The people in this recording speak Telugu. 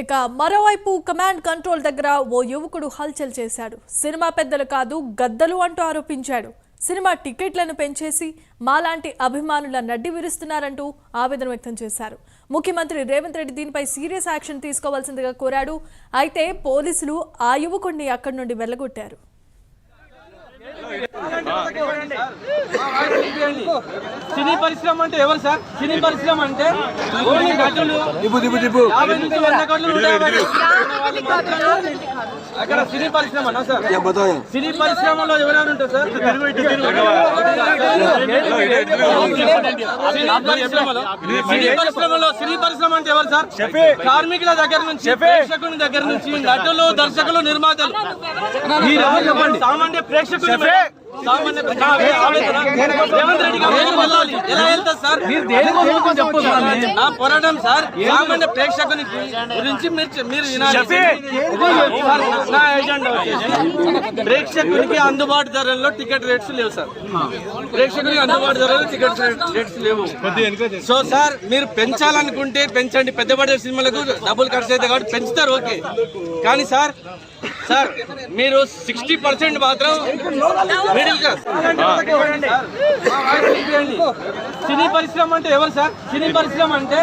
ఇక మరోవైపు కమాండ్ కంట్రోల్ దగ్గర ఓ యువకుడు హల్చల్ చేశాడు. సినిమా పెద్దలు కాదు గద్దలు అంటూ ఆరోపించాడు. సినిమా టికెట్లను పెంచేసి మాలాంటి అభిమానుల నడ్డి విరుస్తున్నారంటూ ఆవేదన వ్యక్తం చేశారు. ముఖ్యమంత్రి రేవంత్ రెడ్డి దీనిపై సీరియస్ యాక్షన్ తీసుకోవాల్సిందిగా కోరాడు. అయితే పోలీసులు ఆ యువకుడిని అక్కడి నుండి వెళ్లగొట్టారు. సినీ పరిశ్రమ అంటే ఎవరు సార్? సినీ పరిశ్రమ అంటే అక్కడ సినీ పరిశ్రమ సార్. సినీ పరిశ్రమలో ఎవరైనా ఉంటారు సార్? సినీ పరిశ్రమ అంటే ఎవరు సార్? కార్మికుల దగ్గర నుంచి, ప్రేక్షకుల దగ్గర నుంచి, నటులు, దర్శకులు, నిర్మాతలు, సామాన్య ప్రేక్షకులు పోరాటం సార్. సామాన్య ప్రేక్షకుని గురించి మీరు ప్రేక్షకునికి అందుబాటు ధరల్లో టికెట్ రేట్స్ లేవు సార్. ప్రేక్షకునికి అందుబాటు ధరల్లో టికెట్ రేట్స్ లేవు. సో సార్ మీరు పెంచాలనుకుంటే పెంచండి. పెద్ద బడ్జెట్ సినిమాలకు డబ్బులు ఖర్చు అయితే కాబట్టి పెంచుతారు, ఓకే. కానీ సార్ మీరు 60% మాత్రం మిడిల్ క్లాస్. సినీ పరిశ్రమ అంటే ఎవరు సార్? సినీ పరిశ్రమ అంటే